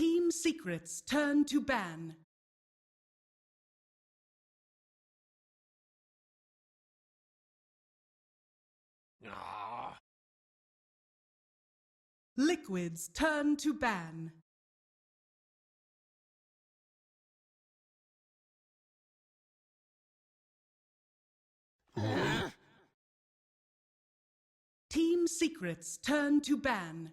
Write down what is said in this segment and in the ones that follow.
Team Secret's turn to ban. Liquid's turn to ban. Team Secret's turn to ban.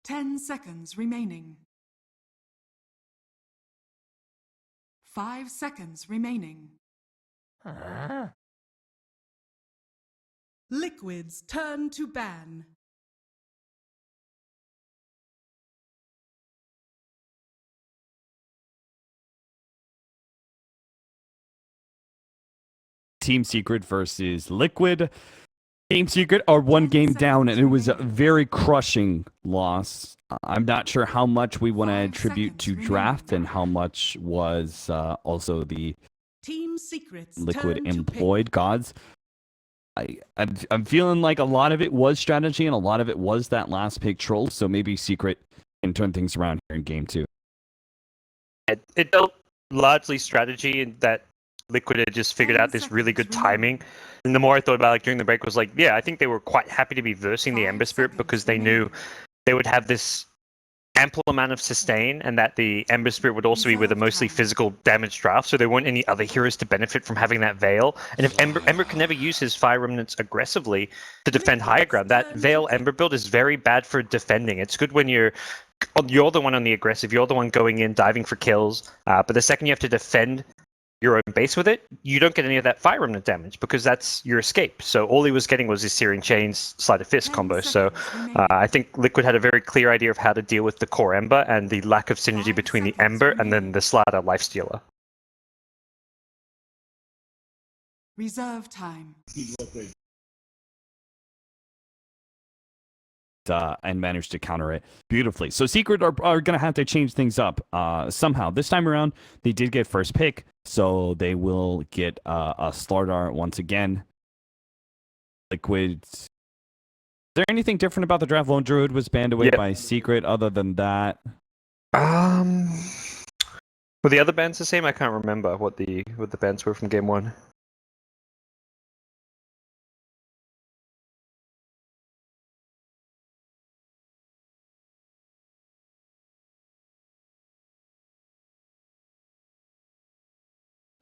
Ten seconds remaining. 5 seconds remaining. Liquid's turn to ban. Team Secret versus Liquid. Team Secret are one game down, and it was a very crushing loss. I'm not sure how much we want to attribute to draft and how much was also the Team Secret's Liquid employed gods. I'm feeling like a lot of it was strategy and a lot of it was that last pick troll, so maybe Secret can turn things around here in game 2. It felt largely strategy in that Liquid had just figured out this really good timing. And the more I thought about it during the break was like, yeah, I think they were quite happy to be versing the Ember Spirit because they knew they would have this ample amount of sustain and that the Ember Spirit would also be with a mostly physical damage draft, so there weren't any other heroes to benefit from having that Veil. And if Ember can never use his Fire Remnants aggressively to defend higher ground, that Veil Ember build is very bad for defending. It's good when you're the one on the aggressive, you're the one going in, diving for kills, but the second you have to defend your own base with it, you don't get any of that Fire Remnant damage because that's your escape. So all he was getting was his Searing Chains, Sleight of Fist combo. So I think Liquid had a very clear idea of how to deal with the core Ember and the lack of synergy between the Ember and then the Slider Lifestealer. Reserve time. And managed to counter it beautifully. So Secret are going to have to change things up somehow. This time around, they did get first pick, so they will get a Slardar once again. Liquid. Is there anything different about the draft? Lone Druid was banned away by Secret other than that? Were the other bans the same? I can't remember what the bans were from game 1.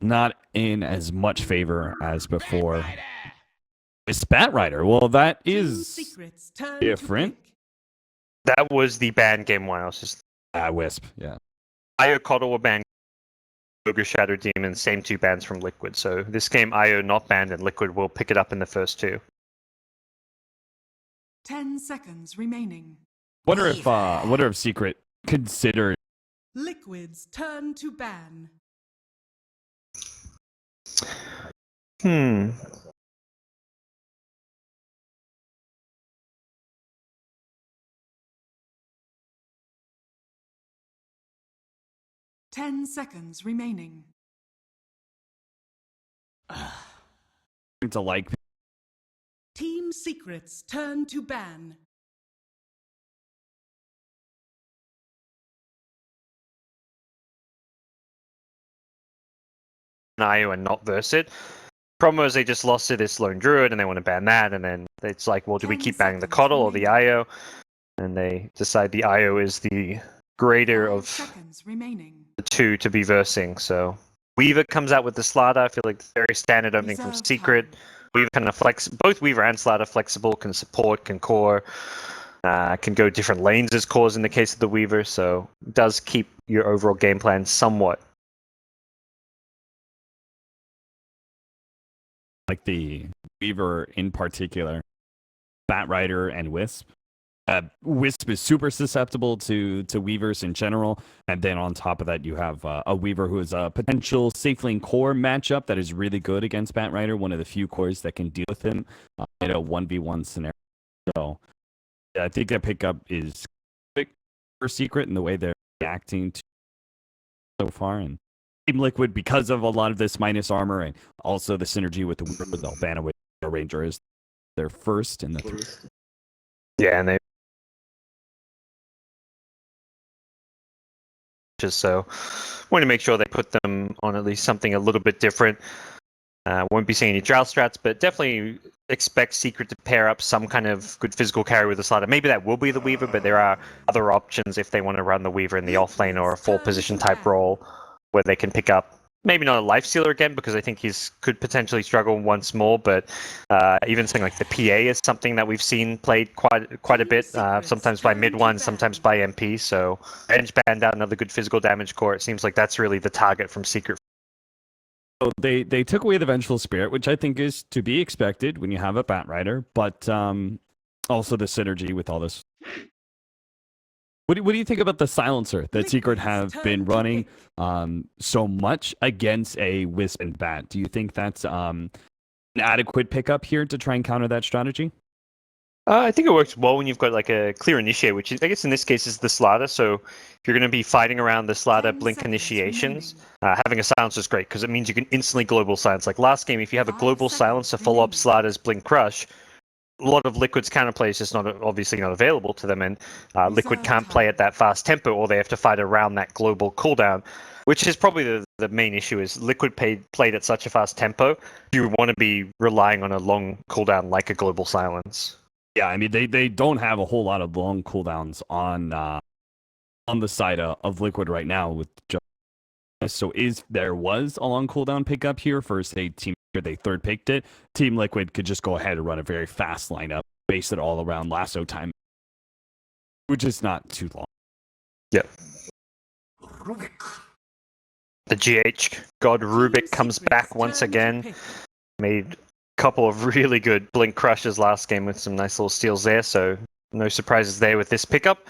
Not in as much favor as before. It's Batrider. Well, that is different. That was the ban game 1. I was just Wisp, yeah. Io Coddle were banned. Ogre Shadow Demon, same 2 bans from Liquid. So this game Io not banned and Liquid will pick it up in the first 2. 10 seconds remaining. Wonder if Secret considered Liquid's turn to ban. 10 seconds remaining. to like. Team Secret's turn to ban. IO and not verse it. Problem was they just lost to this Lone Druid and they want to ban that, and then it's like, well, do we keep banning the Coddle or the IO? And they decide the IO is the greater of the 2 to be versing. So Weaver comes out with the Slider. I feel like very standard opening from Secret. Weaver kind of both Weaver and Slider flexible, can support, can core, can go different lanes as cores in the case of the Weaver. So it does keep your overall game plan somewhat. Like the Weaver in particular, Batrider and Wisp. Wisp is super susceptible to Weavers in general, and then on top of that you have a Weaver who is a potential safe lane core matchup that is really good against Batrider, one of the few cores that can deal with him in a 1v1 scenario. So I think that pickup is big for Secret in the way they're reacting to so far. And Team Liquid, because of a lot of this minus armor and also the synergy with the Weaver, they'll ban away the Ranger as their first in the Yeah, and they just so want to make sure they put them on at least something a little bit different. Won't be seeing any Drow strats, but definitely expect Secret to pair up some kind of good physical carry with the Slider. Maybe that will be the Weaver, but there are other options if they want to run the Weaver in the offlane or a 4-position type role where they can pick up maybe not a Lifestealer again, because I think he's could potentially struggle once more, but even something like the PA is something that we've seen played quite a bit, sometimes by mid one, sometimes by MP, so Edge banned out another good physical damage core. It seems like that's really the target from Secret. So they took away the Vengeful Spirit, which I think is to be expected when you have a Bat Rider, but also the synergy with all this. What do you think about the silencer that Secret have been running so much against a Wisp and Bat? Do you think that's an adequate pickup here to try and counter that strategy? I think it works well when you've got like a clear initiate, which is, I guess in this case is the Slider. So if you're going to be fighting around the Slider blink initiations, having a silencer is great because it means you can instantly global silence. Like last game, if you have a global silence to follow up Slider's blink crush, a lot of Liquid's counterplay is just obviously not available to them, and Liquid can't play at that fast tempo, or they have to fight around that global cooldown, which is probably the main issue. Is Liquid played at such a fast tempo, you want to be relying on a long cooldown like a global silence. Yeah, I mean they don't have a whole lot of long cooldowns on the side of Liquid right now with just. So there was a long cooldown pickup here for say Team Liquid, they third picked it. Team Liquid could just go ahead and run a very fast lineup, base it all around lasso time, which is not too long. Yep. The GH God Rubik comes back once again. Made couple of really good blink crushes last game with some nice little steals there, so no surprises there with this pickup.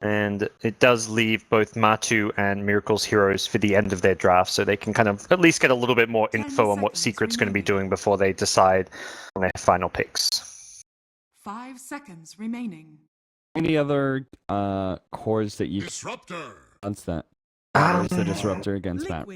And it does leave both Matu and Miracle's heroes for the end of their draft, so they can kind of at least get a little bit more info on what Secret's going to be doing before they decide on their final picks. 5 seconds remaining. Any other cores that you Disruptor. What's that? Is the Disruptor against Matt?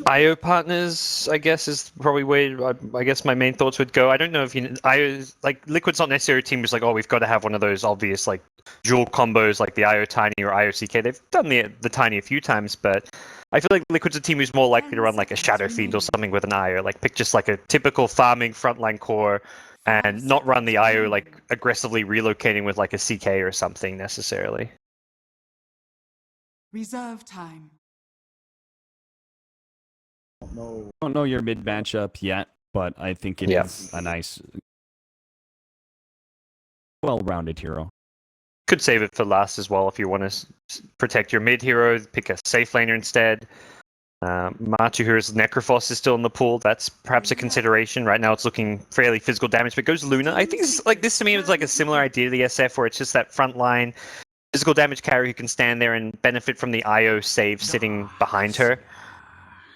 IO partners, I guess, is probably where I guess my main thoughts would go. I don't know if IO, like Liquid's not necessarily a team who's like, oh, we've got to have one of those obvious like dual combos like the IO Tiny or IO CK. They've done the Tiny a few times, but I feel like Liquid's a team who's more likely to run like a Shadow Fiend or something with an IO. Like pick just like a typical farming frontline core and not run the IO like aggressively relocating with like a CK or something necessarily. Reserve time. I don't know your mid matchup yet, but I think it is a nice, well-rounded hero. Could save it for last as well if you want to protect your mid hero. Pick a safe laner instead. Matu Hero's Necrophos is still in the pool. That's perhaps a consideration. Right now it's looking fairly physical damage, but goes Luna. I think it's like this to me is like a similar idea to the SF where it's just that front line physical damage carry who can stand there and benefit from the IO save sitting behind her.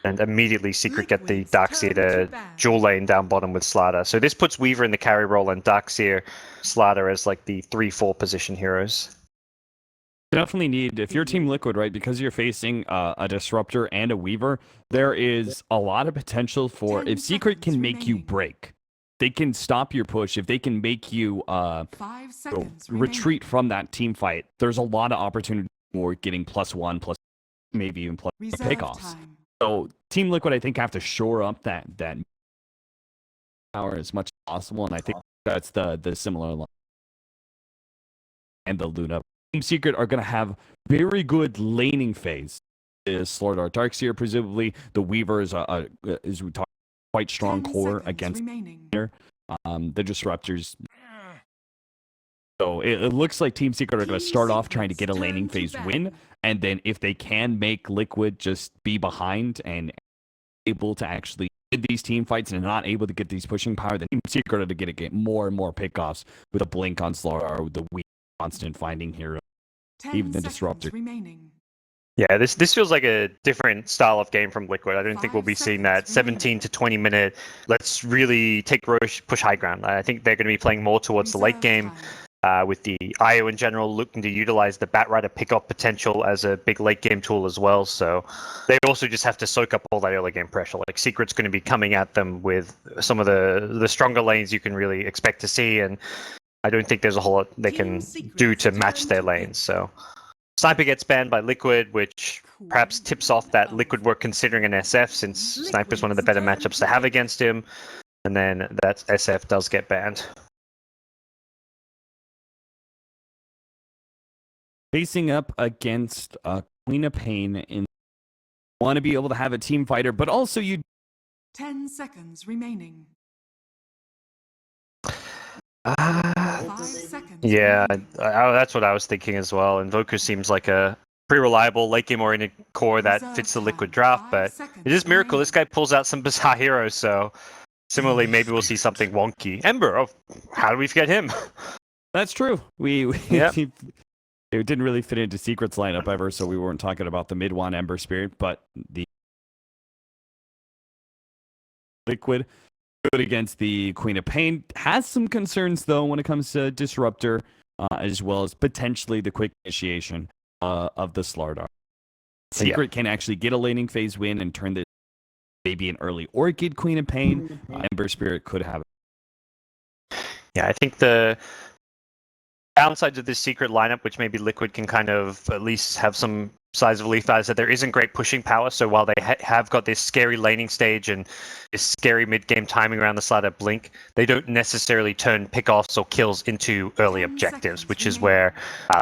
And immediately Secret get the Darkseer to dual lane down bottom with Slider. So this puts Weaver in the carry role and Darkseer, Slider as like the 3-4 position heroes. Definitely need, if you're Team Liquid, right, because you're facing a Disruptor and a Weaver, there is a lot of potential for, if Secret can make you break, they can stop your push, if they can make you retreat from that team fight, there's a lot of opportunity for getting +1, plus maybe even plus pickoffs. So Team Liquid, I think, have to shore up that power as much as possible, and I think that's the similar line. And the Luna. Team Secret are going to have very good laning phase. Is Slordar Darkseer, presumably. The Weaver is we talked, quite strong core against the Disruptors. So it looks like Team Secret are going to start off trying to get a laning phase win, and then if they can make Liquid just be behind and able to actually win these team fights and not able to get these pushing power, then Team Secret are to get more and more pickoffs with a blink on Slordar or the weak constant finding hero, even the Disruptor. Yeah, this feels like a different style of game from Liquid. I don't think we'll be seeing that 17 to 20 minute, let's really take Roche, push high ground. I think they're going to be playing more towards the late game. with the IO in general looking to utilize the Batrider pickoff potential as a big late game tool as well. So they also just have to soak up all that early game pressure. Like Secret's going to be coming at them with some of the stronger lanes you can really expect to see, and I don't think there's a whole lot they can do to match their lanes. So Sniper gets banned by Liquid, which perhaps tips off that Liquid were considering an SF, since Sniper's one of the better matchups to have against him, and then that SF does get banned. Facing up against Queen of Pain, and want to be able to have a team fighter, but also you 10 seconds remaining. 5 seconds. Yeah, remaining. that's what I was thinking as well. Invoker seems like a pretty reliable late game oriented core that fits the Liquid draft, but it is Miracle. This guy pulls out some bizarre heroes, so similarly, maybe we'll see something wonky. Ember, oh, how do we forget him? That's true. We Yep. it didn't really fit into Secret's lineup ever, so we weren't talking about the mid-one Ember Spirit, but the Liquid good against the Queen of Pain. Has some concerns, though, when it comes to Disruptor, as well as potentially the quick initiation of the Slardar. Secret can actually get a laning phase win and turn this maybe an early Orchid Queen of Pain. Ember Spirit could have it. Yeah, I think the downsides of this Secret lineup, which maybe Liquid can kind of at least have some size of relief, is that there isn't great pushing power. So while they have got this scary laning stage and this scary mid-game timing around the slider blink, they don't necessarily turn pickoffs or kills into early objectives, which is where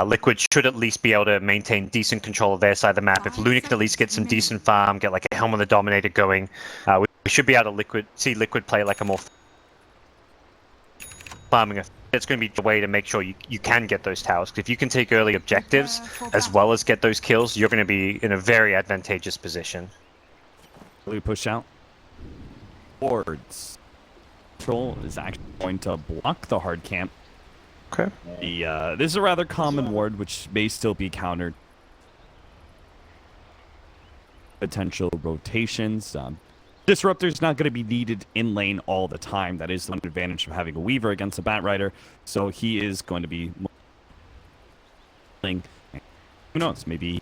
Liquid should at least be able to maintain decent control of their side of the map. If Luna can at least get some decent farm, get like a Helm of the Dominator going, we should be able to see Liquid play like a more farming. It's going to be the way to make sure you can get those towers. If you can take early objectives as well as get those kills, you're going to be in a very advantageous position. We push out. Wards. Control is actually going to block the hard camp. Okay. This is a rather common ward, which may still be countered. Potential rotations. Disruptor's not going to be needed in lane all the time. That is one advantage of having a Weaver against a Batrider. So he is going to be... Who knows? Maybe...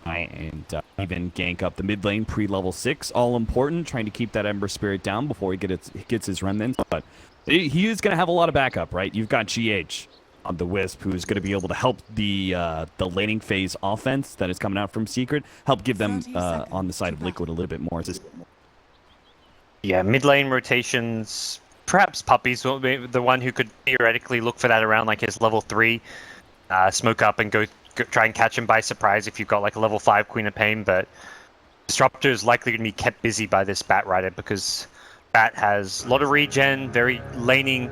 And even gank up the mid lane pre-level 6. All important. Trying to keep that Ember Spirit down before he gets his remnants. But he is going to have a lot of backup, right? You've got GH on the Wisp, who's going to be able to help the laning phase offense that is coming out from Secret, help give them on the side of Liquid a little bit more. Yeah, mid lane rotations. Perhaps Puppy's will be the one who could theoretically look for that around like his level 3, smoke up and go try and catch him by surprise if you've got like a level 5 Queen of Pain. But Disruptor is likely going to be kept busy by this Batrider because Bat has a lot of regen, very laning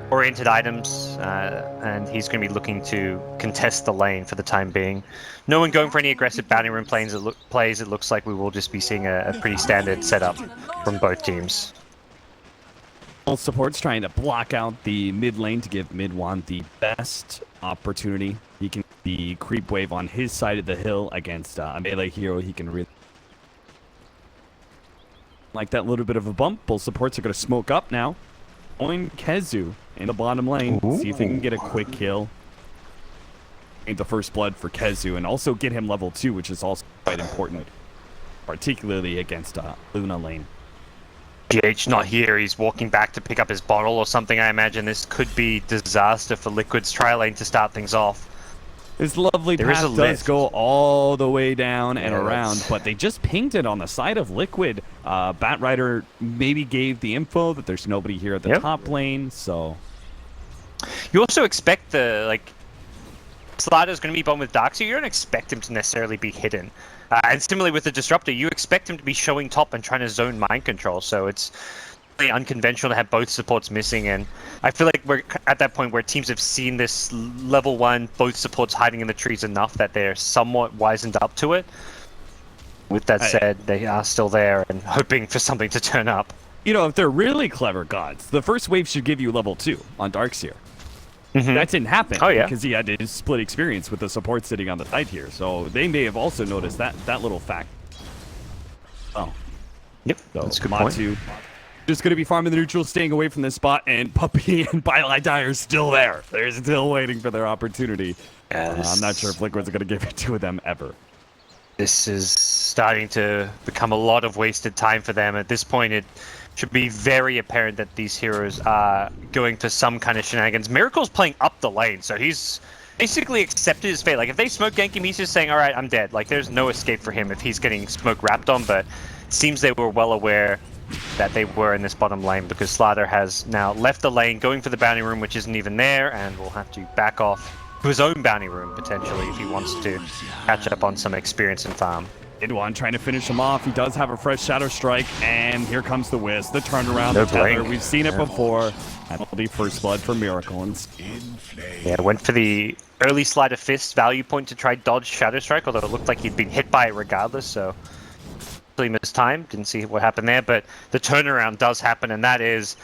oriented items, and he's going to be looking to contest the lane for the time being. No one going for any aggressive bounty room plays. It looks like we will just be seeing a pretty standard setup from both teams. Both supports trying to block out the mid lane to give mid-one the best opportunity. He can be creep wave on his side of the hill against a melee hero. He can really like that little bit of a bump. Both supports are going to smoke up now. Going Kezu in the bottom lane. See if he can get a quick kill. Get the first blood for Kezu and also get him level 2, which is also quite important, particularly against Luna lane. GH not here. He's walking back to pick up his bottle or something. I imagine this could be disaster for Liquid's tri lane to start things off. This lovely path does go all the way down and around, but they just pinged it on the side of Liquid. Batrider maybe gave the info that there's nobody here at the top lane, so... You also expect the, Slider's going to be bottom with Dark, so you don't expect him to necessarily be hidden. And similarly with the Disruptor, you expect him to be showing top and trying to zone mind control, so it's really unconventional to have both supports missing, and I feel like we're at that point where teams have seen this level 1, both supports hiding in the trees enough that they're somewhat wizened up to it. With that said, they are still there and hoping for something to turn up. You know, if they're really clever gods, the first wave should give you level 2 on Darkseer. That didn't happen because he had his split experience with the support sitting on the side here. So they may have also noticed that little fact. Oh. Yep, So that's a good point. just going to be farming the neutral, staying away from this spot, and Puppy and Bylai Die are still there. They're still waiting for their opportunity. Yeah, I'm not sure if Liquid's going to give it to them ever. This is starting to become a lot of wasted time for them. At this point, it should be very apparent that these heroes are going for some kind of shenanigans. Miracle's playing up the lane, so he's basically accepted his fate. Like, if they smoke gank him, he's just saying, all right, I'm dead. Like, there's no escape for him if he's getting smoke wrapped on, but it seems they were well aware that they were in this bottom lane because Slaughter has now left the lane, going for the bounty room, which isn't even there, and will have to back off to his own bounty room, potentially, if he wants to catch up on some experience and farm. Idwan trying to finish him off. He does have a fresh Shadow Strike, and here comes the Wisp, the turnaround, No the tether. blink. We've seen it before. That'll be first blood for Miracle. And Yeah, went for the early Sleight of Fist value point to try dodge Shadow Strike, although it looked like he'd been hit by it regardless, so really missed time. Didn't see what happened there, but the turnaround does happen, and that is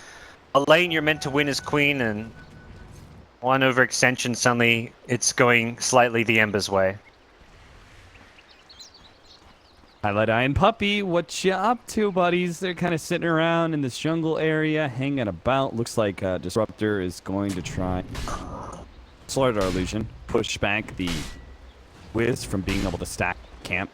a lane you're meant to win as Queen, and one overextension, suddenly it's going slightly the Ember's way. Highlight Eye and Puppy, what you up to, buddies? They're kind of sitting around in this jungle area, hanging about. Looks like Disruptor is going to try Slaughter Illusion, push back the Wiz from being able to stack camp.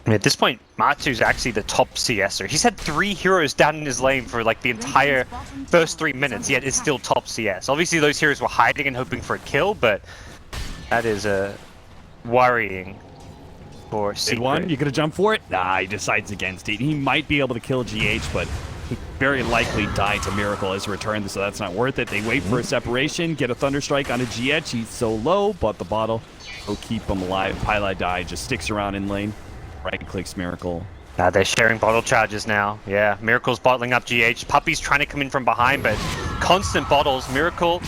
I mean, at this point, Matsu's actually the top CSer. He's had 3 heroes down in his lane for like the entire first 3 minutes, yet is still top CS. Obviously, those heroes were hiding and hoping for a kill, but that is worrying for Secret. One, you gonna jump for it? Nah, he decides against it. He might be able to kill GH, but he very likely die to Miracle as a return, so that's not worth it. They wait for a separation, get a Thunderstrike on a GH. He's so low, but the bottle will keep him alive. Pylai Die just sticks around in lane. Right-clicks Miracle. They're sharing bottle charges now. Yeah, Miracle's bottling up GH. Puppy's trying to come in from behind, but constant bottles. Miracle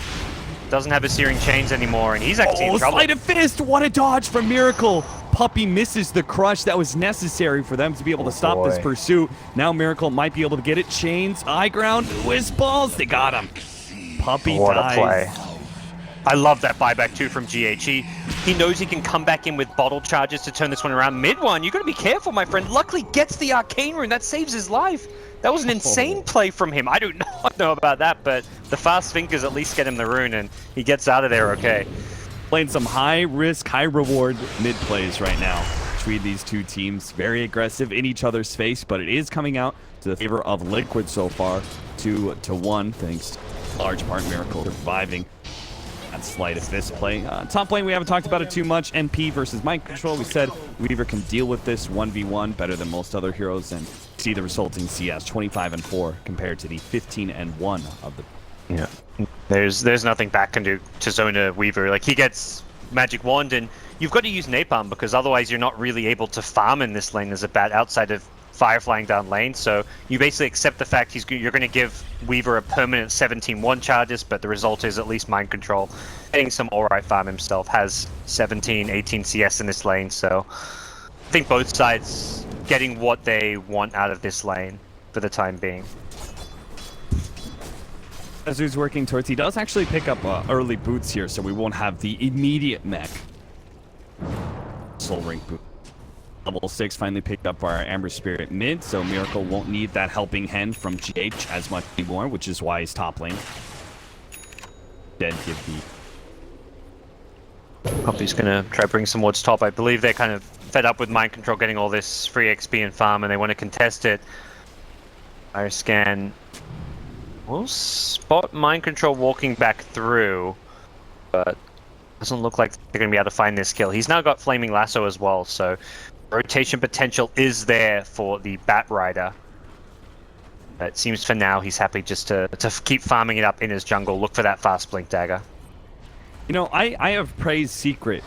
doesn't have his Searing Chains anymore, and he's actually in trouble. Sleight of Fist! What a dodge from Miracle! Puppy misses the crush that was necessary for them to be able to stop this pursuit. Now Miracle might be able to get it. Chains, high ground, Wisp balls, they got him. Puppy What dies. a play. I love that buyback too from GH. He knows he can come back in with bottle charges to turn this one around. Mid one, you gotta be careful, my friend. Luckily gets the Arcane Rune, that saves his life. That was an insane play from him. I do not know about that, but the fast fingers at least get him the rune, and he gets out of there okay. Playing some high risk, high reward mid plays right now between these two teams. Very aggressive in each other's face, but it is coming out to the favor of Liquid so far, 2-1, thanks to large part Miracle surviving that Sleight of Fist play. Top lane, we haven't talked about it too much. MP versus Mind Control. We said Weaver can deal with this 1v1 better than most other heroes, and see the resulting CS 25-4 compared to the 15-1 of the. Yeah, there's nothing back can do to zone a Weaver. Like, he gets Magic Wand, and you've got to use Napalm because otherwise you're not really able to farm in this lane as a bat outside of Fire flying down lane. So you basically accept the fact you're going to give Weaver a permanent 17-1 charges, but the result is at least Mind Control getting some alright farm himself, has 17, 18 CS in this lane. So I think both sides getting what they want out of this lane for the time being. As he's working towards, he does actually pick up early boots here, so we won't have the immediate mech. Soul Ring boot. Level 6 finally picked up our Amber Spirit mid, so Miracle won't need that helping hand from GH as much anymore, which is why he's top lane. Dead give the... Puppy's gonna try to bring some wards top. I believe they're kind of fed up with Mind Control getting all this free XP and farm, and they want to contest it. Fire scan will spot Mind Control walking back through, but doesn't look like they're gonna be able to find this kill. He's now got Flaming Lasso as well, so rotation potential is there for the Bat Rider. It seems for now he's happy just to keep farming it up in his jungle, look for that fast blink dagger. You know, I have praised Secret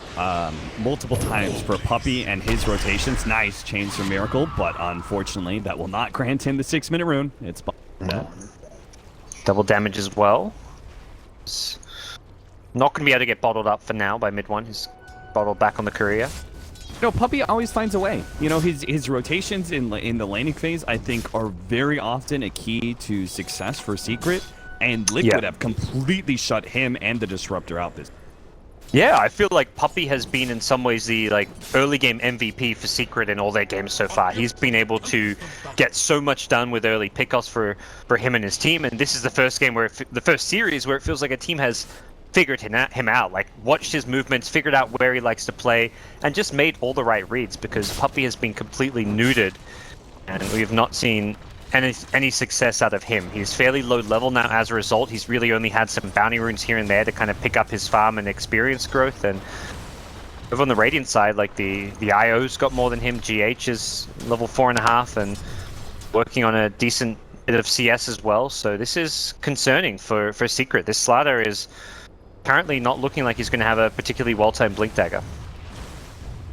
multiple times for Puppy and his rotations. Nice chains from Miracle, but unfortunately that will not grant him the 6-minute rune. It's double damage as well. It's not going to be able to get bottled up for now by mid one. He's bottled back on the courier. You know, Puppy always finds a way. You know, his rotations in the laning phase, I think, are very often a key to success for Secret. And Liquid have completely shut him and the Disruptor out this. Yeah, I feel like Puppy has been in some ways the early game MVP for Secret in all their games so far. He's been able to get so much done with early pickoffs for him and his team, and this is the first game where the first series where it feels like a team has figured him out, like watched his movements, figured out where he likes to play, and just made all the right reads, because Puppy has been completely neutered, and we have not seen any success out of him. He's fairly low level now as a result. He's really only had some bounty runes here and there to kind of pick up his farm and experience growth. And over on the Radiant side, like the IO's got more than him. GH is level 4.5 and working on a decent bit of CS as well. So this is concerning for Secret. This Slider is currently not looking like he's going to have a particularly well-timed Blink Dagger.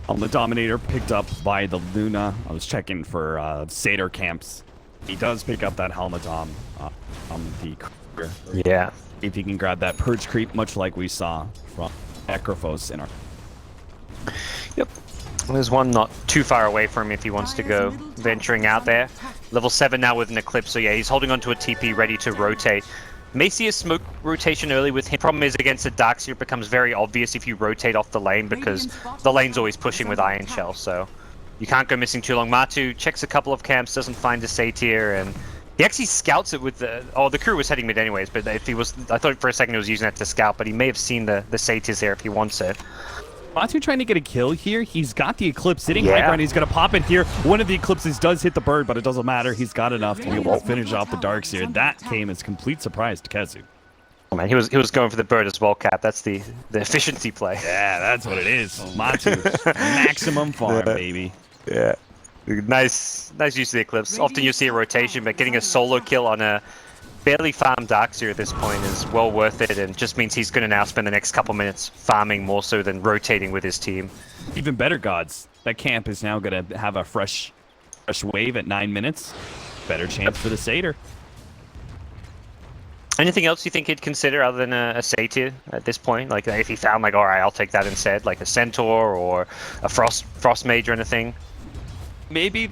On the Dominator picked up by the Luna. I was checking for Satyr camps. He does pick up that Helmadom on the career. Yeah. If he can grab that Purge Creep, much like we saw from Necrophos in our... Yep. There's one not too far away from him if he wants to go venturing out there. Level 7 now with an Eclipse, so yeah, he's holding onto a TP ready to rotate. May see a smoke rotation early with him. Problem is, against the Darkseer, it becomes very obvious if you rotate off the lane, because the lane's always pushing with Iron Shell, so you can't go missing too long. Matu checks a couple of camps, doesn't find a Satyr, and he actually scouts it with the... Oh, the crew was heading mid anyways, but if he was... I thought for a second he was using that to scout, but he may have seen the Satyrs there if he wants it. Matu trying to get a kill here. He's got the Eclipse sitting high ground. He's going to pop it here. One of the Eclipses does hit the bird, but it doesn't matter. He's got enough to be able to finish off the Darkseer. That came as complete surprise to Kezu. Oh man, he was going for the bird as well, Cap. That's the efficiency play. Yeah, that's what it is. Matu, maximum farm, baby. Yeah. Nice use of the Eclipse. Often you see a rotation, but getting a solo kill on a barely farmed Darkseer at this point is well worth it, and just means he's going to now spend the next couple minutes farming more so than rotating with his team. Even better, gods. That camp is now going to have a fresh wave at 9 minutes. Better chance for the Satyr. Anything else you think he'd consider other than a Satyr at this point? Like if he found like, all right, I'll take that instead, like a Centaur or a Frost Mage or anything? Maybe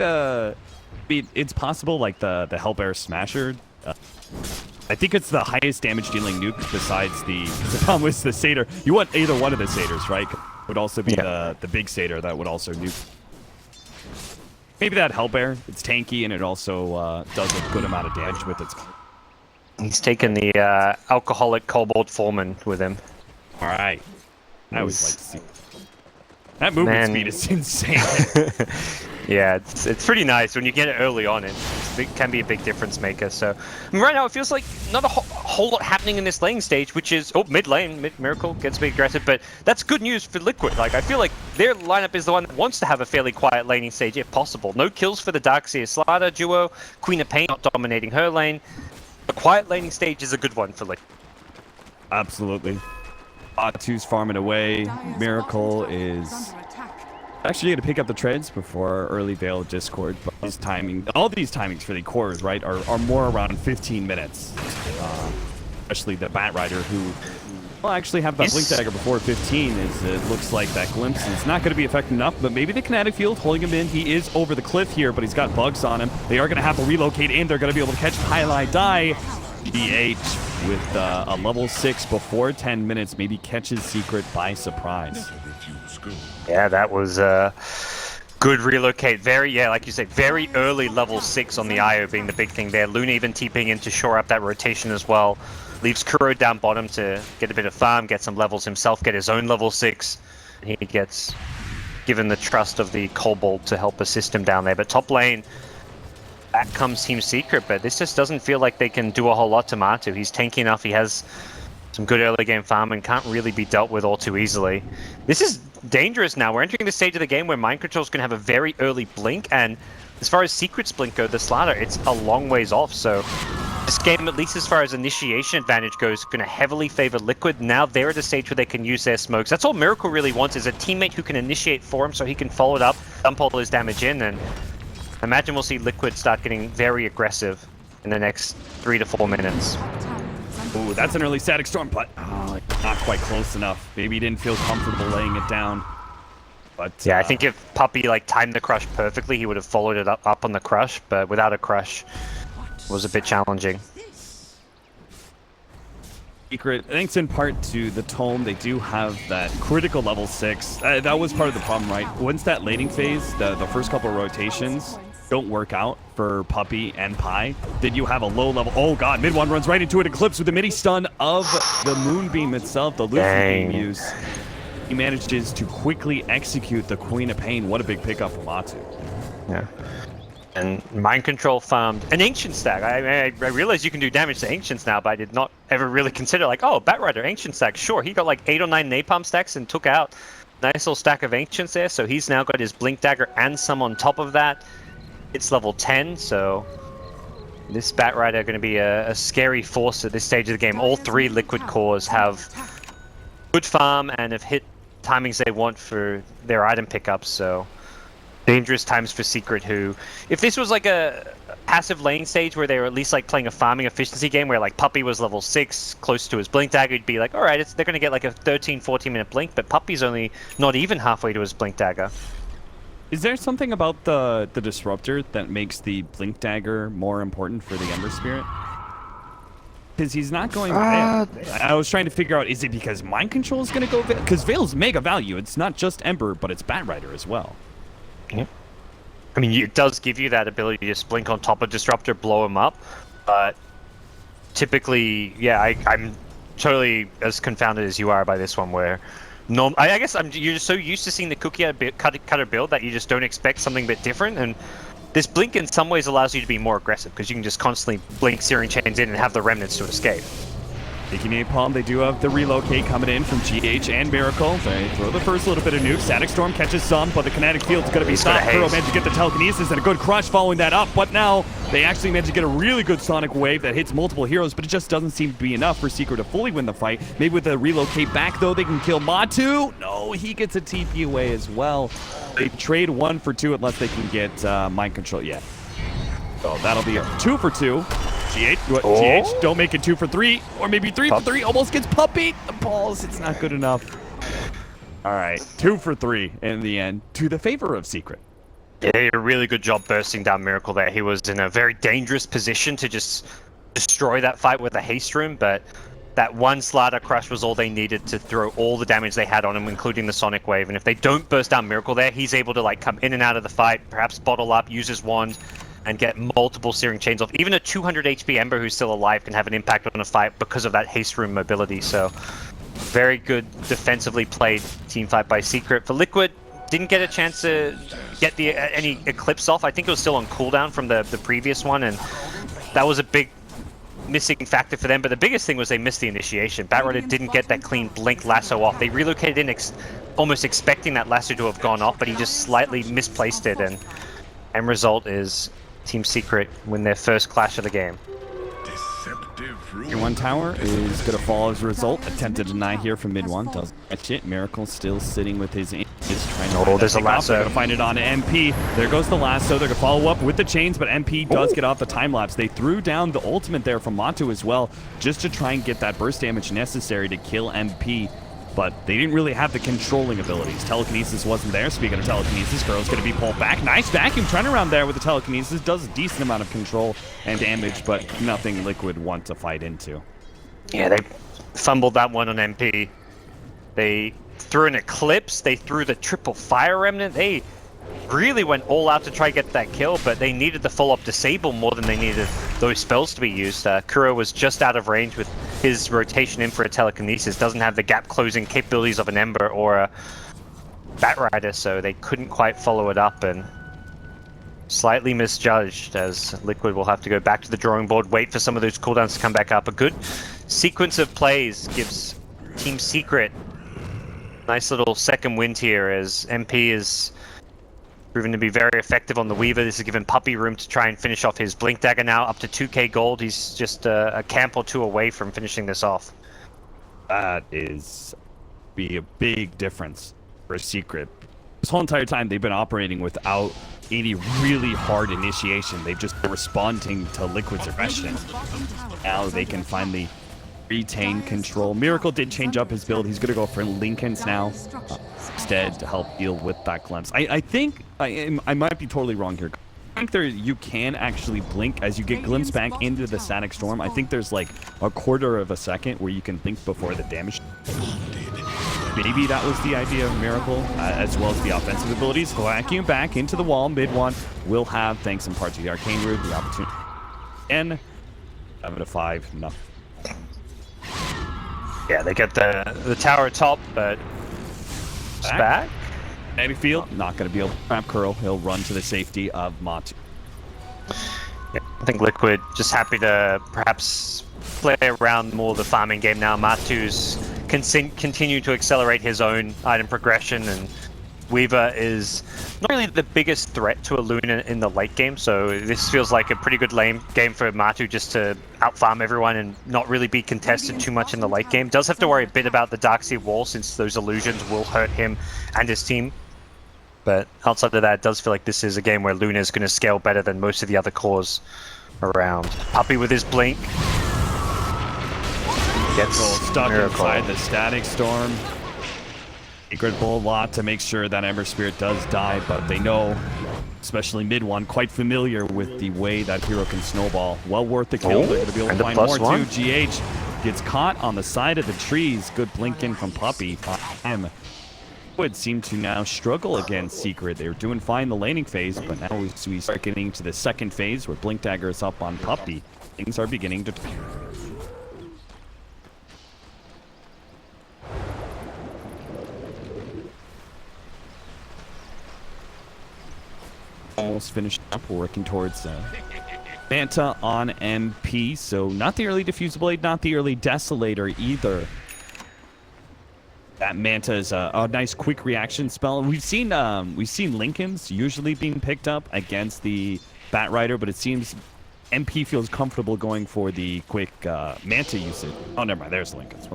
it's possible like the Hellbear Smasher. I think it's the highest damage dealing nuke besides the problem with the Satyr. You want either one of the Satyrs, right? Would also be the big Satyr that would also nuke. Maybe that Hellbear. It's tanky and it also does a good amount of damage with its... He's taken the alcoholic Kobold Foreman with him. All right. I always like to see... That movement speed is insane. Yeah, it's pretty nice when you get it early on. It can be a big difference maker. So right now it feels like not a whole lot happening in this lane stage, which is mid lane. Miracle gets a bit aggressive, but that's good news for Liquid. Like I feel like their lineup is the one that wants to have a fairly quiet laning stage if possible. No kills for the Darkseer Slider duo. Queen of Pain not dominating her lane. A quiet laning stage is a good one for Liquid. Absolutely. Atu's farming away. Miracle is actually going to pick up the treads before early Veil of Discord. But his timing, all these timings for the cores, right, are more around 15 minutes. Especially the Bat Rider, who will actually have that Blink Dagger before 15. It looks like that glimpse is not going to be effective enough. But maybe the Kinetic Field holding him in. He is over the cliff here, but he's got bugs on him. They are going to have to relocate in. They're going to be able to catch Highlight Die. GH with a level 6 before 10 minutes, maybe catches Secret by surprise. Yeah, that was good relocate. Like you said, very early level 6 on the IO being the big thing there. Luna even TPing in to shore up that rotation as well. Leaves Kuro down bottom to get a bit of farm, get some levels himself, get his own level 6. He gets given the trust of the Kobold to help assist him down there. But top lane, back comes Team Secret, but this just doesn't feel like they can do a whole lot to Matu. He's tanky enough, he has some good early game farm and can't really be dealt with all too easily. This is dangerous now. We're entering the stage of the game where Mind Control is going to have a very early blink, and as far as Secret's blink go, the Slider, it's a long ways off. So this game, at least as far as initiation advantage goes, is going to heavily favor Liquid. Now they're at a stage where they can use their smokes. That's all Miracle really wants, is a teammate who can initiate for him so he can follow it up, dump all his damage in, and imagine we'll see Liquid start getting very aggressive in the next 3 to 4 minutes. Ooh, that's an early Static Storm, but not quite close enough. Maybe he didn't feel comfortable laying it down. But yeah, I think if Puppy timed the crush perfectly, he would have followed it up on the crush, but without a crush, it was a bit challenging. Secret, thanks in part to the tome, they do have that critical level 6. That was part of the problem, right? Once that laning phase, the first couple of rotations don't work out for Puppy and Pi, then you have a low level. Oh god, mid one runs right into it, Eclipse with the midi stun of the Moonbeam itself, the Lucy beam use. He manages to quickly execute the Queen of Pain. What a big pickup from Matu. Yeah. And Mind Control farmed an Ancient Stack. I realize you can do damage to Ancients now, but I did not ever really consider, like, oh, Batrider, Ancient Stack. Sure, he got like 8 or 9 Napalm stacks and took out a nice little stack of Ancients there, so he's now got his Blink Dagger and some on top of that. It's level 10, so this Batrider going to be a scary force at this stage of the game. All 3 Liquid cores have good farm and have hit timings they want for their item pickups, so dangerous times for Secret, who, if this was like a passive lane stage where they were at least like playing a farming efficiency game where like Puppy was level 6, close to his Blink Dagger, you'd be like, alright, they're going to get like a 13-14 minute blink, but Puppy's only not even halfway to his Blink Dagger. Is there something about the Disruptor that makes the Blink Dagger more important for the Ember Spirit? Because he's not going Veil. I was trying to figure out, is it because Mind Control is going to go Veil? Because Veil's mega value. It's not just Ember, but it's Batrider as well. Yeah. I mean, it does give you that ability to just blink on top of Disruptor, blow him up, but typically, yeah, I'm totally as confounded as you are by this one, where I guess you're just so used to seeing the cookie cutter build that you just don't expect something a bit different, and this blink in some ways allows you to be more aggressive, because you can just constantly blink Searing Chains in and have the remnants to escape. Taking Napalm, they do have the relocate coming in from GH and Miracle. They throw the first little bit of nuke. Static Storm catches some, but the kinetic field's going to be stopped. Kuro managed to get the telekinesis and a good crush following that up, but now they actually managed to get a really good sonic wave that hits multiple heroes, but it just doesn't seem to be enough for Secret to fully win the fight. Maybe with the relocate back, though, they can kill Matu. No, he gets a TP away as well. They trade 1 for 2 unless they can get Mind Control. Yeah. So that'll be a 2 for 2. GH, don't make it 2 for 3, or maybe 3 for 3. Almost gets Puppy. The balls, it's not good enough. All right, 2 for 3 in the end, to the favor of Secret. Yeah, he did a really good job bursting down Miracle there. He was in a very dangerous position to just destroy that fight with a haste room, but that one Slider Crush was all they needed to throw all the damage they had on him, including the Sonic Wave. And if they don't burst down Miracle there, he's able to like come in and out of the fight, perhaps bottle up, use his wand, and get multiple Searing Chains off. Even a 200 HP Ember who's still alive can have an impact on a fight because of that haste room mobility. So very good defensively played team fight by Secret. For Liquid, didn't get a chance to get any Eclipse off. I think it was still on cooldown from the previous one, and that was a big missing factor for them. But the biggest thing was they missed the initiation. Batrider didn't get that clean blink lasso off. They relocated in almost expecting that lasso to have gone off, but he just slightly misplaced it, and end result is Team Secret win their first clash of the game. Your one tower is going to fall as a result. Attempted to deny here from mid one. Doesn't catch it. Miracle still sitting with his aim. There's a lasso. They're going to find it on MP. There goes the lasso. They're going to follow up with the chains, but MP does get off the time lapse. They threw down the ultimate there from Matu as well, just to try and get that burst damage necessary to kill MP. But they didn't really have the controlling abilities. Telekinesis wasn't there. Speaking of telekinesis, Girl's going to be pulled back. Nice vacuum turnaround there with the telekinesis. Does a decent amount of control and damage, but nothing Liquid want to fight into. Yeah, they fumbled that one on MP. They threw an Eclipse. They threw the triple Fire Remnant. They really went all out to try to get that kill, but they needed the full-up Disable more than they needed those spells to be used. Kuro was just out of range with his rotation in for a Telekinesis. Doesn't have the gap-closing capabilities of an Ember or a Batrider, so they couldn't quite follow it up, and slightly misjudged, as Liquid will have to go back to the drawing board, wait for some of those cooldowns to come back up. A good sequence of plays gives Team Secret nice little second wind here, as MP is proven to be very effective on the Weaver. This has given Puppy room to try and finish off his Blink Dagger now, up to 2k gold. He's just a camp or 2 away from finishing this off. That is be a big difference for Secret. This whole entire time they've been operating without any really hard initiation. They've just been responding to Liquid's aggression. Now they can finally retain control. Miracle did change up his build. He's going to go for Lincoln's now instead to help deal with that glimpse. I think I might be totally wrong here. think you can actually blink as you get glimpsed back into the static storm. I think there's like a quarter of a second where you can blink before the damage. Maybe that was the idea of Miracle, as well as the offensive abilities. Vacuum back into the wall, mid one will have, thanks in part to the Arcane Root, the opportunity. And 7-5, nothing. Yeah, they get the tower top, but it's back. Heavy field, not going to be able to trap Curl. He'll run to the safety of Matu. Yeah, I think Liquid just happy to perhaps play around more the farming game now. Matu's continue to accelerate his own item progression, and Weaver is not really the biggest threat to a Luna in the late game, so this feels like a pretty good lane game for Matu just to outfarm everyone and not really be contested too much in the late game. Does have to worry a bit about the Darkseer wall since those illusions will hurt him and his team. But outside of that, it does feel like this is a game where Luna is going to scale better than most of the other cores around. Puppey with his blink. Gets stuck inside the static storm. Secret pull a lot to make sure that Ember Spirit does die, but they know, especially mid one, quite familiar with the way that hero can snowball. Well worth the kill. They're going to be able to find more too. GH gets caught on the side of the trees. Good blink in from Puppey. Would seem to now struggle against Secret. They were doing fine in the laning phase, but now we start getting into the second phase where Blink Dagger is up on Puppey. Things are beginning to... Almost finished up. We're working towards Manta on MP, so not the early Diffuse Blade, not the early Desolator either. That Manta is a nice quick reaction spell. We've seen Lincolns usually being picked up against the Batrider, but it seems MP feels comfortable going for the quick Manta usage. Oh, never mind. There's Lincolns.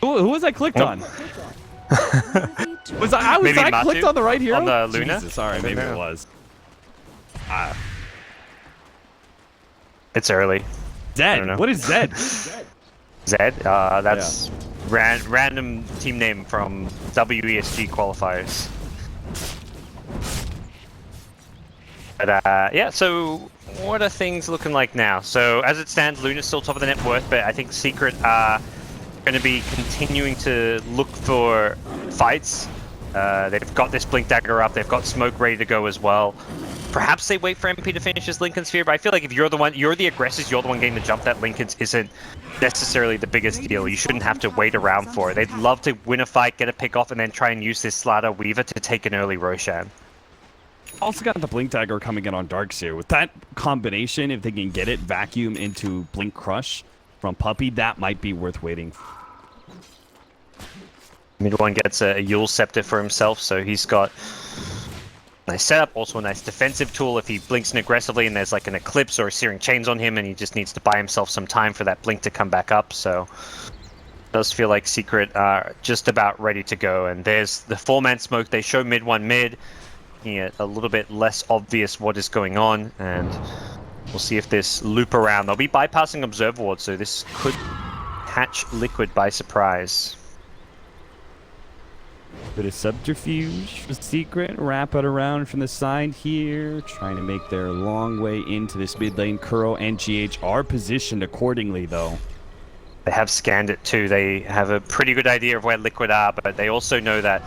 Who was I clicked on? Was I clicked on the right hero? On the Luna? Jesus, sorry, maybe it was. It's early. Zed. What is Zed? Zed? That's random team name from WESG qualifiers. But yeah, so what are things looking like now? So as it stands, Luna's still top of the net worth, but I think Secret are going to be continuing to look for fights. They've got this Blink Dagger up, they've got Smoke ready to go as well. Perhaps they wait for MP to finish his Lincoln Sphere, but I feel like if you're the aggressors, you're the one getting the jump, that Lincoln's isn't necessarily the biggest deal. You shouldn't have to wait around for it. They'd love to win a fight, get a pick off, and then try and use this Slatter Weaver to take an early Roshan. Also got the Blink Dagger coming in on Darkseer. With that combination, if they can get it, vacuum into Blink Crush from Puppey, that might be worth waiting. Mid one gets a Yule Scepter for himself, so he's got a nice setup, also a nice defensive tool if he blinks in aggressively and there's like an Eclipse or a Searing Chains on him and he just needs to buy himself some time for that blink to come back up. So it does feel like Secret are just about ready to go. And there's the 4-man smoke. They show mid one mid, making it a little bit less obvious what is going on, and we'll see if this loop around. They'll be bypassing Observer Ward, so this could catch Liquid by surprise. Bit of subterfuge for Secret. Wrap it around from the side here. Trying to make their long way into this mid lane. Kuro and GH are positioned accordingly, though. They have scanned it too. They have a pretty good idea of where Liquid are, but they also know that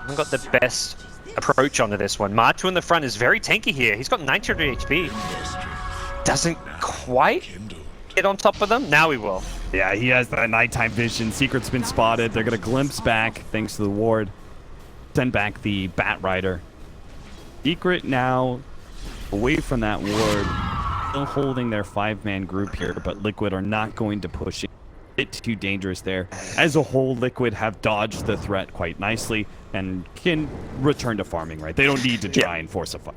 they've got the best approach onto this one. Matu in the front is very tanky here. He's got 900 HP. Doesn't quite get on top of them. Now he will. Yeah, he has that nighttime vision. Secret's been spotted. They're going to glimpse back thanks to the ward. Send back the Batrider. Secret now away from that ward. Still holding their 5-man group here, but Liquid are not going to push it. Bit too dangerous there. As a whole, Liquid have dodged the threat quite nicely and can return to farming, right? They don't need to try and force a fight.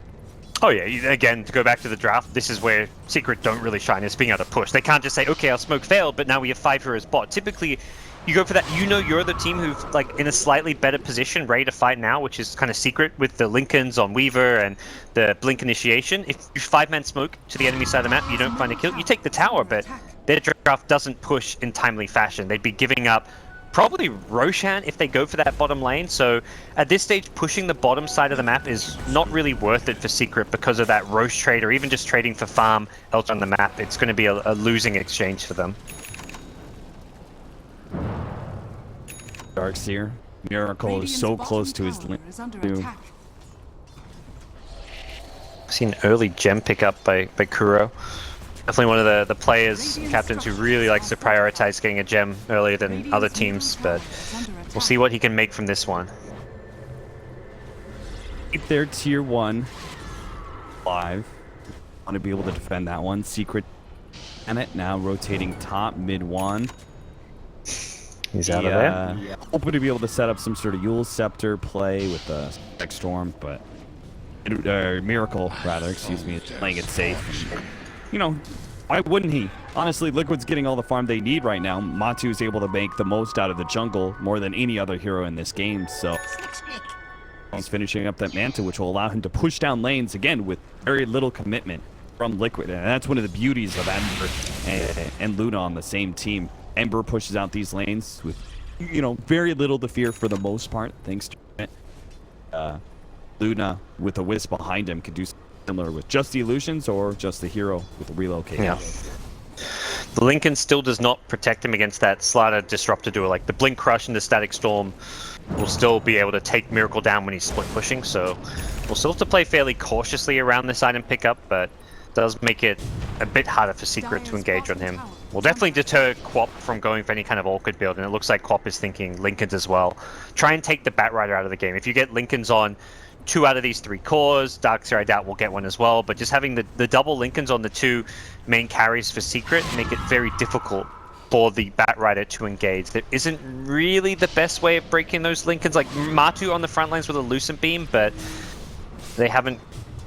Oh yeah, again, to go back to the draft, this is where Secret don't really shine, is being able to push. They can't just say, okay, our smoke failed, but now we have 5 heroes bot. Typically, you go for that, you know you're the team who's like in a slightly better position, ready to fight now, which is kind of Secret with the Lincolns on Weaver and the Blink initiation. If you 5-man smoke to the enemy side of the map, you don't find a kill, you take the tower, but their draft doesn't push in timely fashion. They'd be giving up probably Roshan if they go for that bottom lane. So at this stage, pushing the bottom side of the map is not really worth it for Secret because of that Roche trade, or even just trading for farm elsewhere on the map. It's going to be a losing exchange for them. Darkseer. Miracle is so close to his lane. Seen early gem pickup by Kuro. Definitely one of the players, captains who really likes to prioritize getting a gem earlier than other teams, but we'll see what he can make from this one. Keep their tier 1 alive. Want to be able to defend that one. Secret and it now rotating top mid 1. He's out of there. Hoping to be able to set up some sort of Yule's Scepter play with the Spec Storm, but Miracle rather, excuse me, playing it safe. You know, why wouldn't he? Honestly, Liquid's getting all the farm they need right now. Matu is able to make the most out of the jungle more than any other hero in this game, so he's finishing up that mantle, which will allow him to push down lanes again with very little commitment from Liquid, and that's one of the beauties of Ember and Luna on the same team. Ember pushes out these lanes with, you know, very little to fear for the most part, thanks to it. Luna, with a Wisp behind him, could do similar with just the illusions or just the hero with the relocate. Yeah. The Lincoln still does not protect him against that Slider Disruptor duo. Like the Blink Crush and the Static Storm will still be able to take Miracle down when he's split pushing, so we'll still have to play fairly cautiously around this item pickup, but it does make it a bit harder for Secret to engage on him. Will definitely deter Quap from going for any kind of awkward build, and it looks like Quap is thinking Lincolns as well. Try and take the Batrider out of the game. If you get Lincolns on 2 out of these 3 cores, Darkseer I doubt will get one as well, but just having the double Lincolns on the 2 main carries for Secret make it very difficult for the Batrider to engage. There isn't really the best way of breaking those Lincolns, like Matu on the front lines with a Lucent Beam, but they haven't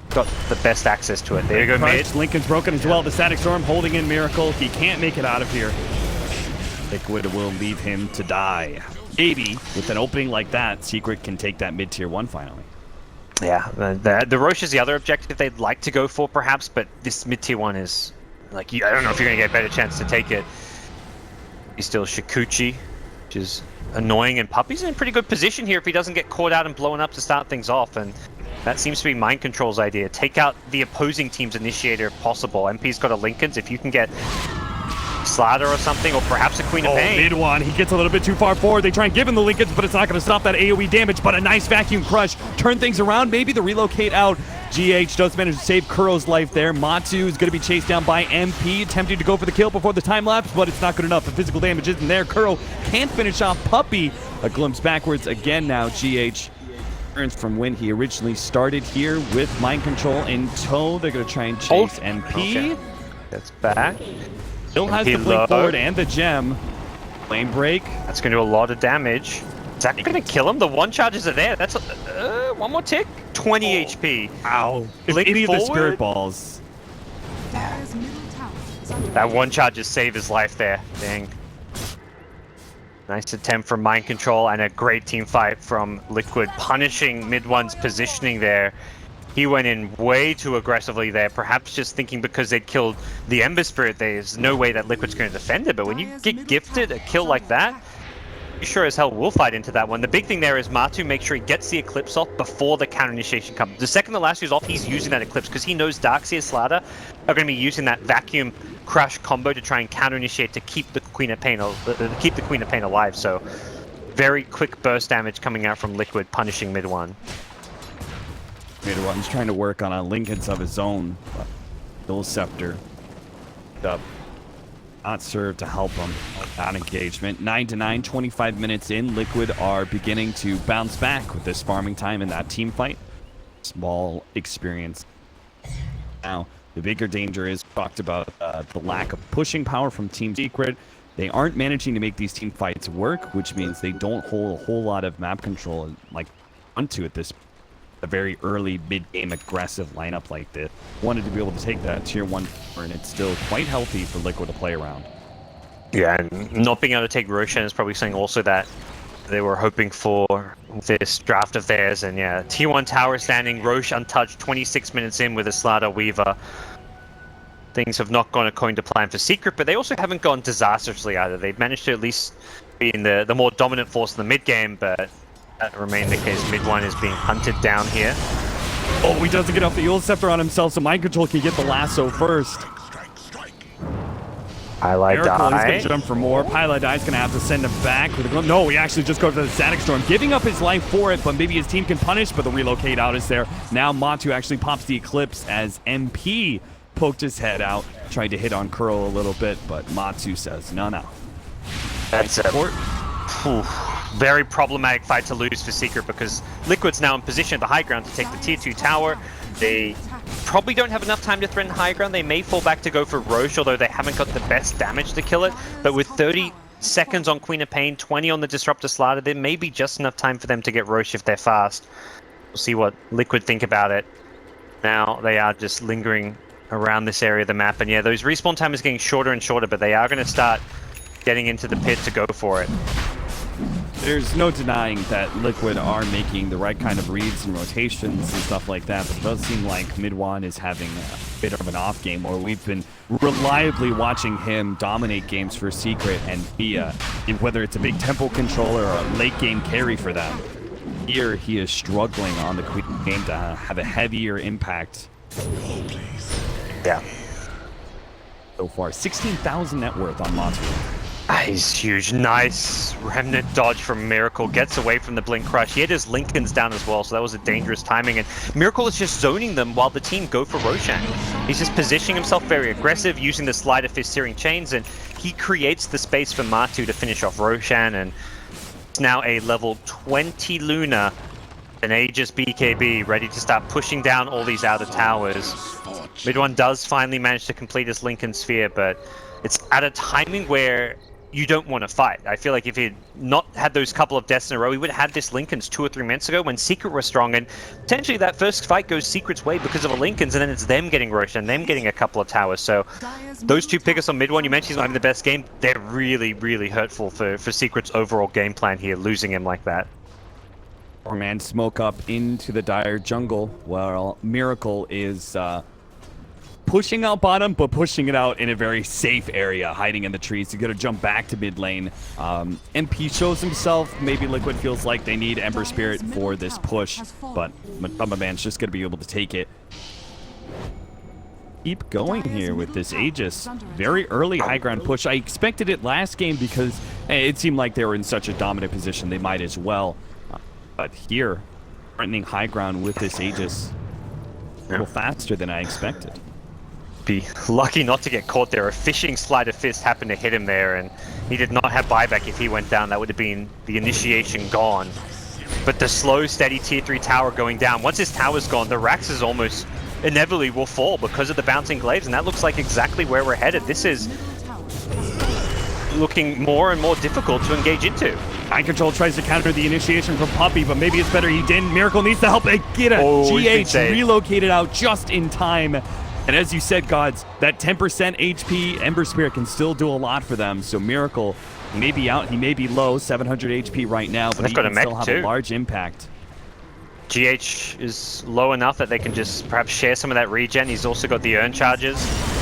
got the best access to it. There you go, mid. Lincoln's broken as well. The Static Storm holding in Miracle. He can't make it out of here. Liquid will leave him to die. Maybe with an opening like that, Secret can take that mid tier 1 finally. Yeah, the Roche is the other objective they'd like to go for, perhaps, but this mid-tier 1 is, like, I don't know if you're going to get a better chance to take it. He's still Shikuchi, which is annoying, and Puppy's in a pretty good position here if he doesn't get caught out and blown up to start things off, and that seems to be Mind Control's idea. Take out the opposing team's initiator if possible. MP's got a Lincolns. If you can get Slider or something, or perhaps a Queen of Pain. Mid 1, he gets a little bit too far forward. They try and give him the Lincolns, but it's not going to stop that AoE damage, but a nice vacuum crush. Turn things around, maybe the relocate out. GH does manage to save Kuro's life there. Matu is going to be chased down by MP, attempting to go for the kill before the time lapse, but it's not good enough. The physical damage isn't there. Kuro can't finish off Puppy. A glimpse backwards again now. GH turns from when he originally started here with Mind Control in tow. They're going to try and chase MP. Okay. That's back. Still has the blink forward and the gem. Lane break. That's going to do a lot of damage. Is that going to kill him? The 1 charges are there. That's one more tick. 20 HP. Ow. Blink Any forward. of the spirit balls. That 1 charge just saved his life there. Dang. Nice attempt from Mind Control and a great team fight from Liquid, punishing mid 1's positioning there. He went in way too aggressively there, perhaps just thinking because they killed the Ember Spirit, there's no way that Liquid's going to defend it, but when you get gifted a kill like that, you sure as hell will fight into that one. The big thing there is Matu make sure he gets the Eclipse off before the counter initiation comes. The second the last is off, he's using that Eclipse because he knows Darkseer Slider are going to be using that Vacuum Crush combo to try and counter initiate to keep the Queen of Pain alive. So very quick burst damage coming out from Liquid, punishing mid 1. Mid 1's trying to work on a Lincolns of his own. Yule's Scepter. Not served to help him. That engagement. 9-9, 25 minutes in. Liquid are beginning to bounce back with this farming time in that team fight. Small experience. Now, the bigger danger is talked about the lack of pushing power from Team Secret. They aren't managing to make these team fights work, which means they don't hold a whole lot of map control like onto at this a very early mid-game aggressive lineup like this. Wanted to be able to take that tier 1, and it's still quite healthy for Liquid to play around. Yeah, and not being able to take Roshan is probably something also that they were hoping for this draft of theirs. And yeah, tier 1 tower standing, Roche untouched, 26 minutes in with a Slider Weaver. Things have not gone according to plan for Secret, but they also haven't gone disastrously either. They've managed to at least being the more dominant force in the mid game, but that remained the case. Mid one is being hunted down here. Oh, he doesn't get off the Eul Scepter on himself, so Mind Control can get the lasso first. Highlight Miracle is die. going to jump for more. Pilot Die is going to have to send him back with a glimpse. No, he actually just goes to the Static Storm, giving up his life for it, but maybe his team can punish, but the relocate out is there. Now Matu actually pops the Eclipse as MP poked his head out, tried to hit on Curl a little bit, but Matu says, no. That's a very problematic fight to lose for Secret because Liquid's now in position at the high ground to take the tier 2 tower. They probably don't have enough time to threaten high ground. They may fall back to go for Roche, although they haven't got the best damage to kill it. But with 30 seconds on Queen of Pain, 20 on the Disruptor Slider, there may be just enough time for them to get Roche if they're fast. We'll see what Liquid think about it. Now they are just lingering around this area of the map. And yeah, those respawn time is getting shorter and shorter, but they are going to start getting into the pit to go for it. There's no denying that Liquid are making the right kind of reads and rotations and stuff like that, but it does seem like Midwan is having a bit of an off game, or we've been reliably watching him dominate games for Secret and be whether it's a big tempo controller or a late game carry for them. Here he is struggling on the Queen game to have a heavier impact. Yeah. So far, 16,000 net worth on Monster. He's huge. Nice remnant dodge from Miracle. Gets away from the Blink Crush. He had his Lincolns down as well, so that was a dangerous timing. And Miracle is just zoning them while the team go for Roshan. He's just positioning himself very aggressive, using the Sleight of Fist Searing Chains, and he creates the space for Matu to finish off Roshan. And it's now a level 20 Luna, an Aegis BKB, ready to start pushing down all these outer towers. Mid one does finally manage to complete his Lincoln Sphere, but it's at a timing where you don't want to fight. I feel like if he'd not had those couple of deaths in a row, he would have had this Lincolns 2 or 3 minutes ago when Secret was strong, and potentially that first fight goes Secret's way because of a Lincolns, and then it's them getting Roche and them getting a couple of towers. So those two pickups on mid one, you mentioned he's not having the best game, they're really, really hurtful for Secret's overall game plan here, losing him like that. Four-man smoke up into the Dire jungle, while Miracle is pushing out bottom, but pushing it out in a very safe area, hiding in the trees. He's going to jump back to mid lane. MP shows himself. Maybe Liquid feels like they need Ember Spirit for this push, but Matamba Man's just going to be able to take it. Keep going here with this Aegis. Very early high ground push. I expected it last game because it seemed like they were in such a dominant position. They might as well. But here, threatening high ground with this Aegis a little faster than I expected. Be lucky not to get caught there. A fishing Sleight of Fist happened to hit him there, and he did not have buyback. If he went down, that would have been the initiation gone. But the slow, steady tier 3 tower going down. Once his tower's gone, the Rax is almost inevitably will fall because of the bouncing glaives, and that looks like exactly where we're headed. This is looking more and more difficult to engage into. Mind Control tries to counter the initiation from Puppey, but maybe it's better he didn't. Miracle needs the help. They get a GH relocated out just in time. And as you said, Gods, that 10% HP Ember Spirit can still do a lot for them. So Miracle, he may be out, he may be low, 700 HP right now, but he can still have a large impact. GH is low enough that they can just perhaps share some of that regen. He's also got the urn charges.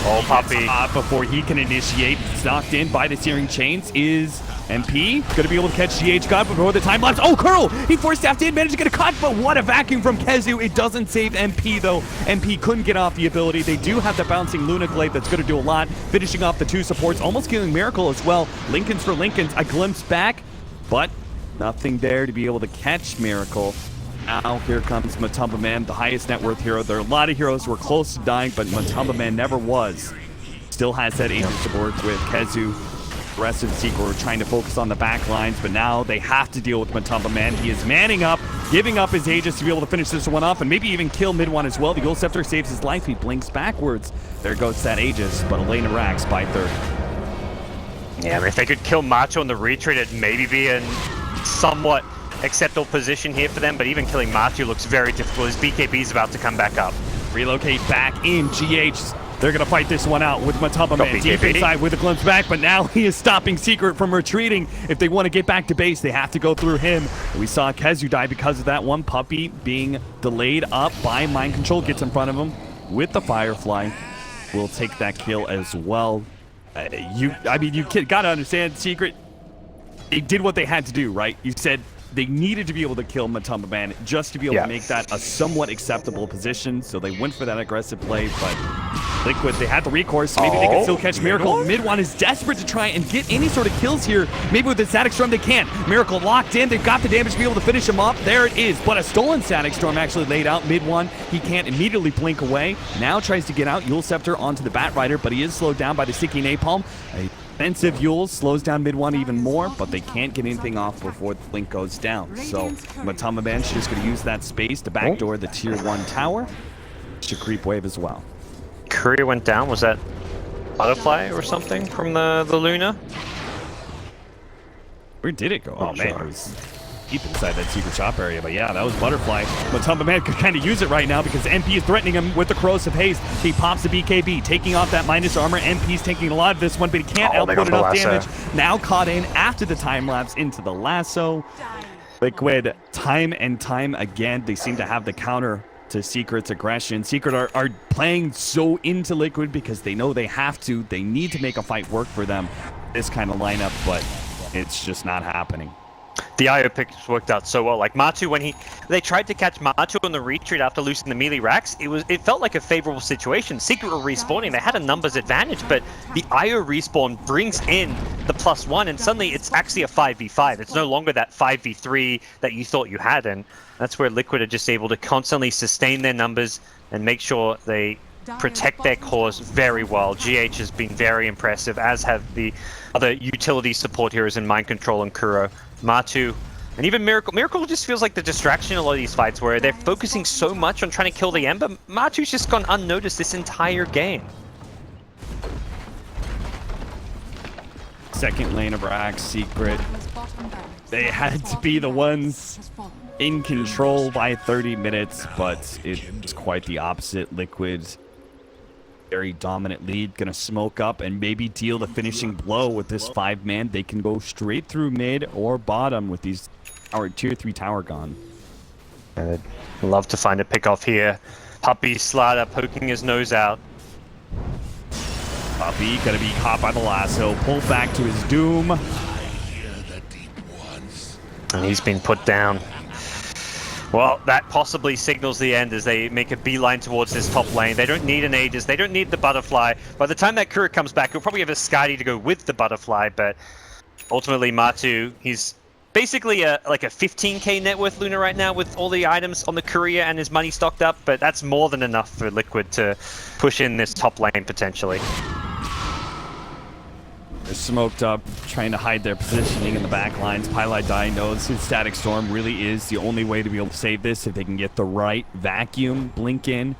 Oh, Puppey. Before he can initiate, knocked in by the Searing Chains is MP. Going to be able to catch GH God before the time lapse. Oh, Curl! He forced staffed in, managed to get a cut, but what a vacuum from Kezu. It doesn't save MP, though. MP couldn't get off the ability. They do have the bouncing Luna Glaive that's going to do a lot. Finishing off the 2 supports, almost killing Miracle as well. Lincolns for Lincolns. A glimpse back, but nothing there to be able to catch Miracle. Now, here comes Matamba Man, the highest net worth hero. There are a lot of heroes who are close to dying, but Matamba Man never was. Still has that Aegis support with Kezu. The rest of the Secret were trying to focus on the back lines, but now they have to deal with Matamba Man. He is manning up, giving up his Aegis to be able to finish this one off, and maybe even kill mid one as well. The Eul Scepter saves his life. He blinks backwards. There goes that Aegis, but Elena Rax by 30. Yeah, I mean, if they could kill Macho in the retreat, it'd maybe be in somewhat acceptable position here for them, but even killing Machu looks very difficult. His BKB is about to come back up. Relocate back in GH. They're going to fight this one out with Matamba Man deep inside with a glimpse back, but now he is stopping Secret from retreating. If they want to get back to base, they have to go through him. We saw Kezu die because of that one. Puppey being delayed up by Mind Control, gets in front of him with the Firefly. Will take that kill as well. You got to understand, Secret, they did what they had to do, right? You said they needed to be able to kill Matumba Man just to be able to make that a somewhat acceptable position. So they went for that aggressive play, but Liquid, they had the recourse. So maybe they can still catch Miracle. Mid-1 is desperate to try and get any sort of kills here. Maybe with the Static Storm they can. Miracle locked in. They've got the damage to be able to finish him off. There it is. But a stolen Static Storm actually laid out. Mid-1, he can't immediately blink away. Now tries to get out. Yule Scepter onto the Bat Rider, but he is slowed down by the Sticky Napalm. Offensive Yule slows down Mid-1 even more, but they can't get anything off before the blink goes down. So Matumba Man's just going to use that space to backdoor the Tier 1 tower. Should creep wave as well. Courier went down. Was that Butterfly or something from the Luna? Where did it go? Oh man, it was deep inside that secret shop area. But yeah, that was Butterfly. Matumba Man could kind of use it right now because MP is threatening him with the Corrosive Haze. He pops the BKB, taking off that minus armor. MP's taking a lot of this one, but he can't output enough damage. Now caught in after the time lapse into the lasso. Liquid, time and time again, they seem to have the counter to Secret's aggression. Secret are playing so into Liquid because they know they have to. They need to make a fight work for them. This kind of lineup, but it's just not happening. The IO picks worked out so well. Like Matu, when they tried to catch Matu on the retreat after losing the melee racks, it felt like a favorable situation. Secret were respawning, they had a numbers advantage, but the IO respawn brings in the +1, and suddenly it's actually a 5v5. It's no longer that 5v3 that you thought you had, and that's where Liquid are just able to constantly sustain their numbers and make sure they protect their cores very well. GH has been very impressive, as have the other utility support heroes in Mind Control and Kuro. Matu, and even Miracle. Miracle just feels like the distraction in a lot of these fights where they're focusing so much on trying to kill the Ember. Matu's just gone unnoticed this entire game. Second lane of Rax, Secret. They had to be the ones in control by 30 minutes, but it's quite the opposite. Liquid, very dominant lead, gonna smoke up and maybe deal the finishing blow with this 5-man. They can go straight through mid or bottom with these our tier 3 tower gone. I'd love to find a pick off here. Puppy Slider poking his nose out. Puppy gonna be caught by the lasso, pulled back to his doom. And he's been put down. Well, that possibly signals the end as they make a beeline towards this top lane. They don't need an Aegis, they don't need the Butterfly. By the time that Kuro comes back, he'll probably have a Skadi to go with the Butterfly, but ultimately Matu, he's basically like a 15k net worth Luna right now with all the items on the courier and his money stocked up, but that's more than enough for Liquid to push in this top lane potentially. They're smoked up, trying to hide their positioning in the back lines. Pylite Die knows his Static Storm really is the only way to be able to save this if they can get the right vacuum, blink in,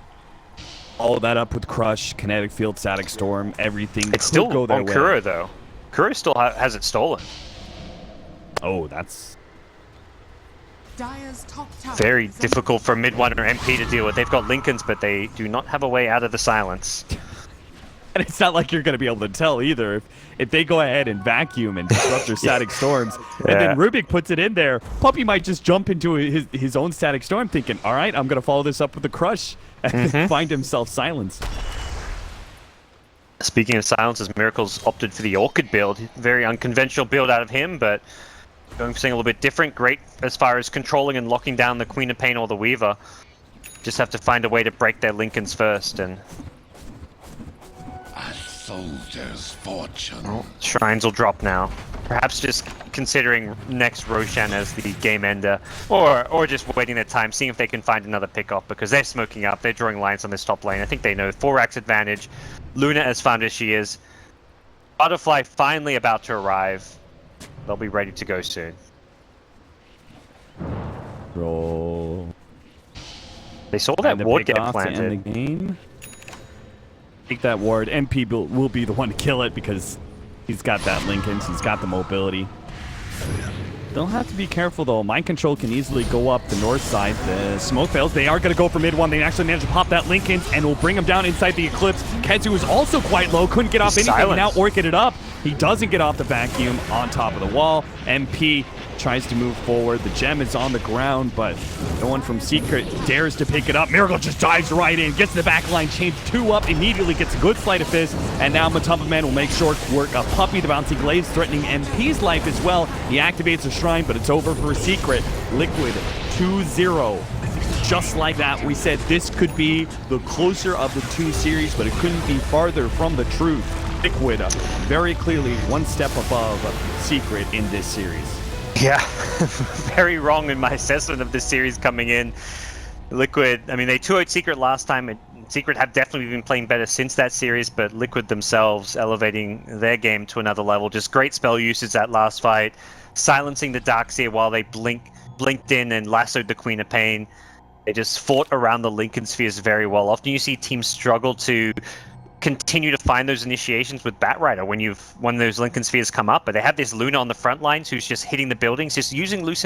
all that up with Crush, Kinetic Field, Static Storm, everything. It's still go their on way. Kuro though. Kuro still has it stolen. Oh, that's very difficult for Mid-1 or MP to deal with. They've got Lincolns, but they do not have a way out of the silence. And it's not like you're going to be able to tell either. If they go ahead and vacuum and disrupt their Static Storms, and then Rubik puts it in there, Puppy might just jump into his own Static Storm thinking, all right, I'm going to follow this up with a Crush, and find himself silenced. Speaking of silences, Miracle's opted for the Orchid build. Very unconventional build out of him, but going for something a little bit different. Great as far as controlling and locking down the Queen of Pain or the Weaver. Just have to find a way to break their Lincolns first, and soldier's fortune. Well, shrines will drop now. Perhaps just considering next Roshan as the game ender, or just waiting their time, seeing if they can find another pick-off, because they're smoking up, they're drawing lines on this top lane. I think they know 4x advantage. Luna as farmed as she is. Butterfly finally about to arrive. They'll be ready to go soon. Roll. They saw that ward get planted. To end the game. Take that ward. MP will be the one to kill it because he's got that Lincolns, he's got the mobility. They'll have to be careful though. Mind Control can easily go up the north side. The smoke fails. They are going to go for mid-1. They actually managed to pop that Lincolns and will bring him down inside the Eclipse. Kezu is also quite low. Couldn't get off anything. Now Orchid it up. He doesn't get off the vacuum on top of the wall. MP tries to move forward. The gem is on the ground, but no one from Secret dares to pick it up. Miracle just dives right in, gets the back line, chains 2 up, immediately gets a good sleight of fist, and now Matumba Man will make short work of Puppey. The bouncing glaives threatening MP's life as well. He activates a shrine, but it's over for Secret. Liquid 2-0. Just like that, we said this could be the closer of the 2 series, but it couldn't be farther from the truth. Liquid very clearly one step above Secret in this series. Yeah, very wrong in my assessment of this series coming in. Liquid, I mean, they 2-0'd Secret last time, and Secret have definitely been playing better since that series, but Liquid themselves elevating their game to another level. Just great spell usage that last fight, silencing the Darkseer while they blinked in and lassoed the Queen of Pain. They just fought around the Lincoln Spheres very well. Often you see teams struggle to continue to find those initiations with Batrider when those Lincoln Spheres come up, but they have this Luna on the front lines who's just hitting the buildings, just using loose